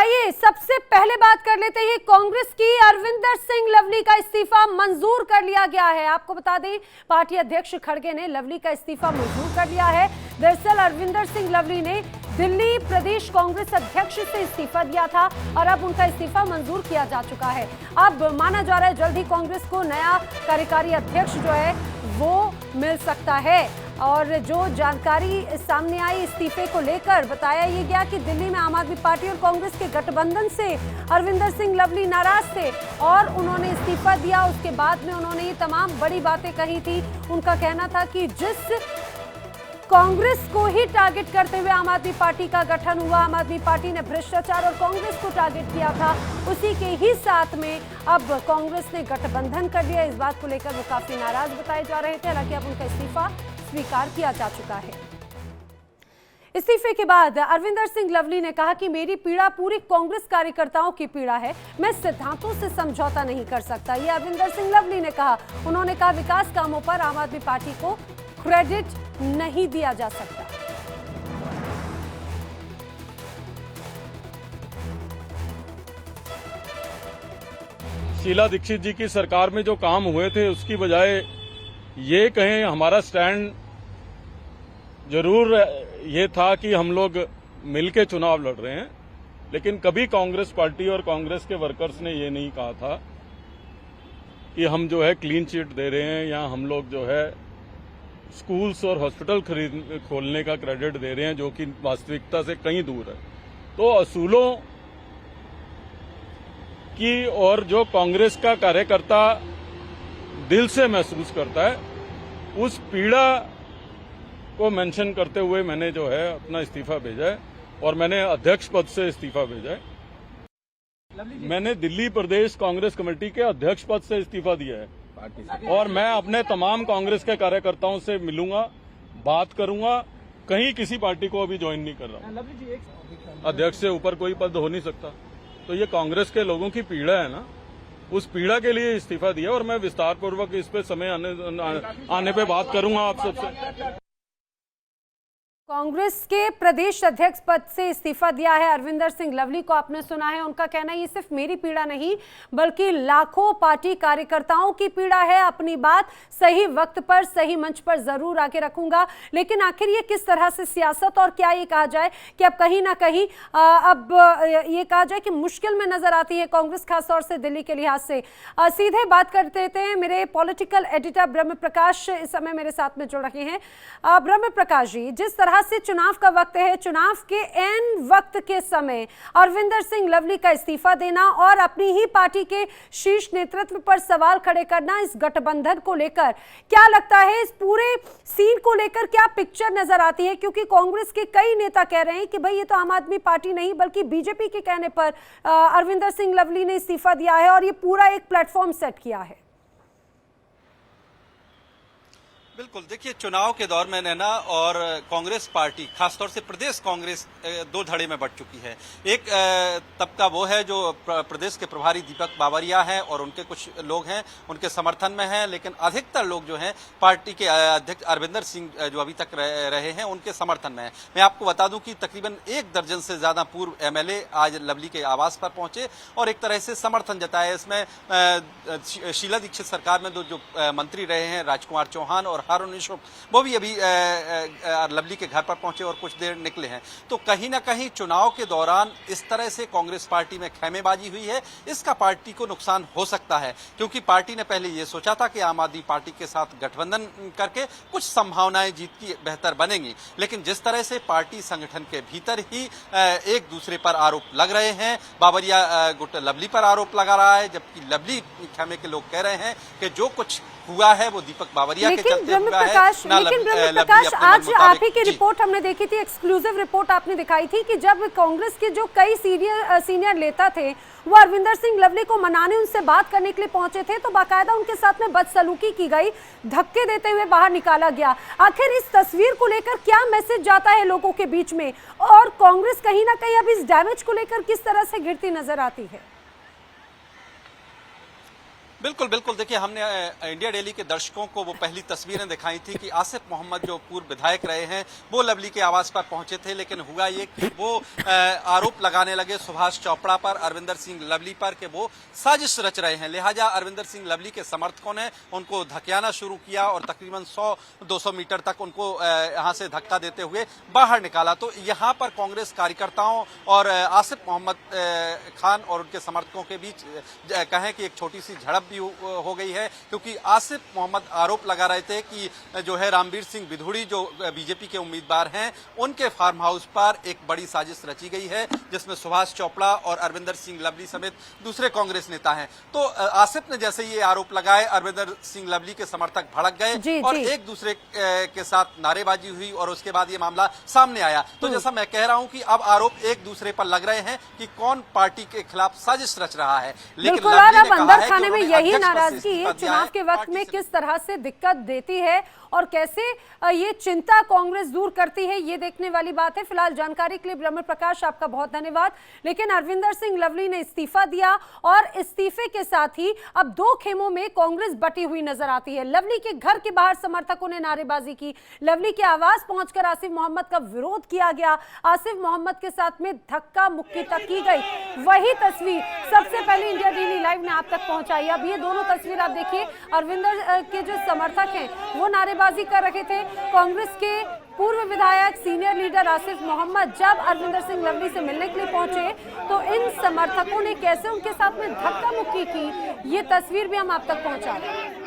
आइए सबसे पहले बात कर लेते हैं कांग्रेस की। अरविंदर सिंह लवली का इस्तीफा मंजूर कर लिया गया है। आपको बता दें, पार्टी अध्यक्ष खड़गे ने लवली का इस्तीफा मंजूर कर लिया है। दरअसल अरविंदर सिंह लवली ने दिल्ली प्रदेश कांग्रेस अध्यक्ष से इस्तीफा दिया था और अब उनका इस्तीफा मंजूर किया जा चुका है। अब माना जा रहा है जल्द ही कांग्रेस को नया कार्यकारी अध्यक्ष जो है वो मिल सकता है। और जो जानकारी सामने आई इस्तीफे को लेकर, बताया ये गया कि दिल्ली में आम आदमी पार्टी और कांग्रेस के गठबंधन से अरविंदर सिंह लवली नाराज थे और उन्होंने इस्तीफा दिया। उसके बाद में उन्होंने ये तमाम बड़ी बातें कही थी। उनका कहना था कि जिस कांग्रेस को ही टारगेट करते हुए आम आदमी पार्टी का गठन हुआ, आम आदमी पार्टी ने भ्रष्टाचार और कांग्रेस को टारगेट किया था, उसी के ही साथ में अब कांग्रेस ने गठबंधन कर लिया। इस बात को लेकर वो काफी नाराज बताए जा रहे थे। हालांकि अब उनका इस्तीफा स्वीकार किया जा चुका है। इस्तीफे के बाद अरविंदर सिंह लवली ने कहा कि मेरी पीड़ा पूरी कांग्रेस कार्यकर्ताओं की पीड़ा है, मैं सिद्धांतों से समझौता नहीं कर सकता, ये अरविंदर सिंह लवली ने कहा। उन्होंने कहा विकास कामों पर आम आदमी पार्टी को क्रेडिट नहीं दिया जा सकता। शीला दीक्षित जी की सरकार में जो काम हुए थे उसकी बजाय ये कहें, हमारा स्टैंड जरूर ये था कि हम लोग मिलके चुनाव लड़ रहे हैं, लेकिन कभी कांग्रेस पार्टी और कांग्रेस के वर्कर्स ने ये नहीं कहा था कि हम जो है क्लीन चिट दे रहे हैं या हम लोग जो है स्कूल्स और हॉस्पिटल खोलने का क्रेडिट दे रहे हैं, जो कि वास्तविकता से कहीं दूर है। तो असूलों की और जो कांग्रेस का कार्यकर्ता दिल से महसूस करता है, उस पीड़ा को मेंशन करते हुए मैंने जो है अपना इस्तीफा भेजा है और मैंने अध्यक्ष पद से इस्तीफा भेजा है। मैंने दिल्ली प्रदेश कांग्रेस कमेटी के अध्यक्ष पद से इस्तीफा दिया है और मैं अपने तमाम कांग्रेस के कार्यकर्ताओं से मिलूंगा, बात करूंगा। कहीं किसी पार्टी को अभी ज्वाइन नहीं कर रहा हूं। अध्यक्ष से ऊपर कोई पद हो नहीं सकता। तो ये कांग्रेस के लोगों की पीड़ा है ना, उस पीड़ा के लिए इस्तीफा दिया और मैं विस्तार पूर्वक इस पे समय आने पे बात करूंगा आप सबसे। कांग्रेस के प्रदेश अध्यक्ष पद से इस्तीफा दिया है अरविंदर सिंह लवली को। आपने सुना है, उनका कहना है ये सिर्फ मेरी पीड़ा नहीं बल्कि लाखों पार्टी कार्यकर्ताओं की पीड़ा है। अपनी बात सही वक्त पर सही मंच पर जरूर आके रखूंगा, लेकिन आखिर ये किस तरह से सियासत और क्या ये कहा जाए कि अब कहीं ना कहीं अब ये कहा जाए कि मुश्किल में नजर आती है कांग्रेस, खासतौर से दिल्ली के लिहाज से। सीधे बात करते हैं, मेरे पॉलिटिकल एडिटर ब्रह्म प्रकाश इस समय मेरे साथ में जुड़ रहे हैं। ब्रह्म प्रकाश जी, जिस तरह से चुनाव का वक्त है, चुनाव के एन वक्त के समय अरविंदर सिंह लवली का इस्तीफा देना और अपनी ही पार्टी के शीर्ष नेतृत्व पर सवाल खड़े करना इस गठबंधन को लेकर, क्या लगता है इस पूरे सीन को लेकर क्या पिक्चर नजर आती है? क्योंकि कांग्रेस के कई नेता कह रहे हैं कि भाई ये तो आम आदमी पार्टी नहीं बल्कि बीजेपी के कहने पर अरविंदर सिंह लवली ने इस्तीफा दिया है और ये पूरा एक प्लेटफॉर्म सेट किया है। बिल्कुल, देखिए चुनाव के दौर में नैना और कांग्रेस पार्टी खासतौर से प्रदेश कांग्रेस दो धड़े में बंट चुकी है। एक तबका वो है जो प्रदेश के प्रभारी दीपक बावरिया हैं और उनके कुछ लोग हैं उनके समर्थन में हैं, लेकिन अधिकतर लोग जो हैं पार्टी के अध्यक्ष अरविंदर सिंह जो अभी तक रहे हैं उनके समर्थन में हैं। मैं आपको बता दूं कि तकरीबन 1 दर्जन से ज्यादा पूर्व एमएलए आज लवली के आवास पर पहुंचे और एक तरह से समर्थन जताया। इसमें शीला दीक्षित सरकार में जो मंत्री रहे हैं राजकुमार चौहान और हारून निशुम्भ, वो भी अभी लवली के घर पर पहुंचे और कुछ देर निकले हैं। तो कहीं ना कहीं चुनाव के दौरान इस तरह से कांग्रेस पार्टी में खैमेबाजी हुई है, इसका पार्टी को नुकसान हो सकता है, क्योंकि पार्टी ने पहले ये सोचा था कि आम आदमी पार्टी के साथ गठबंधन करके कुछ संभावनाएं जीत की बेहतर बनेंगी, लेकिन जिस तरह से पार्टी संगठन के भीतर ही एक दूसरे पर आरोप लग रहे हैं, बावरिया गुट लवली पर आरोप लगा रहा है, जबकि लवली खेमे के लोग कह रहे हैं कि जो कुछ हुआ है वो दीपक बावरिया के चलते हुआ है। लेकिन ब्रह्म प्रकाश, आज आप ही की रिपोर्ट हमने देखी थी, एक्सक्लूसिव रिपोर्ट आपने दिखाई थी कि जब कांग्रेस के जो कई सीनियर नेता थे वो अरविंदर सिंह लवली को मनाने, उनसे बात करने के लिए पहुंचे थे, तो बाकायदा उनके साथ में बदसलूकी की गई, धक्के देते हुए बाहर निकाला गया। आखिर इस तस्वीर को लेकर क्या मैसेज जाता है लोगों के बीच में, और कांग्रेस कहीं ना कहीं अब इस डैमेज को लेकर किस तरह से गिरती नजर आती है? बिल्कुल बिल्कुल, देखिए हमने इंडिया डेली के दर्शकों को वो पहली तस्वीरें दिखाई थी कि आसिफ मोहम्मद जो पूर्व विधायक रहे हैं वो लवली के आवास पर पहुंचे थे, लेकिन हुआ ये कि वो आरोप लगाने लगे सुभाष चोपड़ा पर, अरविंदर सिंह लवली पर कि वो साजिश रच रहे हैं। लिहाजा अरविंदर सिंह लवली के समर्थकों ने उनको धकेलना शुरू किया और तकरीबन 100-200 मीटर तक उनको यहाँ से धक्का देते हुए बाहर निकाला। तो यहाँ पर कांग्रेस कार्यकर्ताओं और आसिफ मोहम्मद खान और उनके समर्थकों के बीच कहें कि एक छोटी सी झड़प भी हो गई है, क्योंकि आसिफ मोहम्मद आरोप लगा रहे थे कि जो है रामवीर सिंह बिधूड़ी जो बीजेपी के उम्मीदवार हैं उनके फार्म हाउस पर एक बड़ी साजिश रची गई है, जिसमें सुभाष चोपड़ा और अरविंदर सिंह लवली समेत दूसरे कांग्रेस नेता हैं। तो आसिफ ने जैसे ये आरोप लगाए, अरविंदर सिंह लवली के समर्थक भड़क गए और एक दूसरे के साथ नारेबाजी हुई और उसके बाद ये मामला सामने आया। तो जैसा मैं कह रहा हूं कि अब आरोप एक दूसरे पर लग रहे हैं कि कौन पार्टी के खिलाफ साजिश रच रहा है, लेकिन अंदर खाने में यही नाराजगी चुनाव के वक्त में किस तरह से दिक्कत देती है और कैसे ये चिंता कांग्रेस दूर करती है, ये देखने वाली बात है। फिलहाल जानकारी के लिए ब्रह्म प्रकाश आपका बहुत धन्यवाद। लेकिन अरविंदर सिंह लवली ने इस्तीफा दिया और इस्तीफे के साथ ही अब दो खेमों में कांग्रेस बटी हुई नजर आती है। लवली के घर के बाहर समर्थकों ने नारेबाजी की, लवली के आवास पहुंचकर आसिफ मोहम्मद का विरोध किया गया, आसिफ मोहम्मद के साथ में धक्का मुक्की तक की गई। वही तस्वीर सबसे पहले इंडिया डेली लाइव ने आप तक पहुंचाई। अब ये दोनों तस्वीर आप देखिए, अरविंदर के जो समर्थक हैं वो नारेबाजी कर रहे थे। कांग्रेस के पूर्व विधायक सीनियर लीडर आसिफ मोहम्मद जब अरविंदर सिंह लवली से मिलने के लिए पहुंचे तो इन समर्थकों ने कैसे उनके साथ में धक्का मुक्की की, ये तस्वीर भी हम आप तक पहुंचा रहे हैं।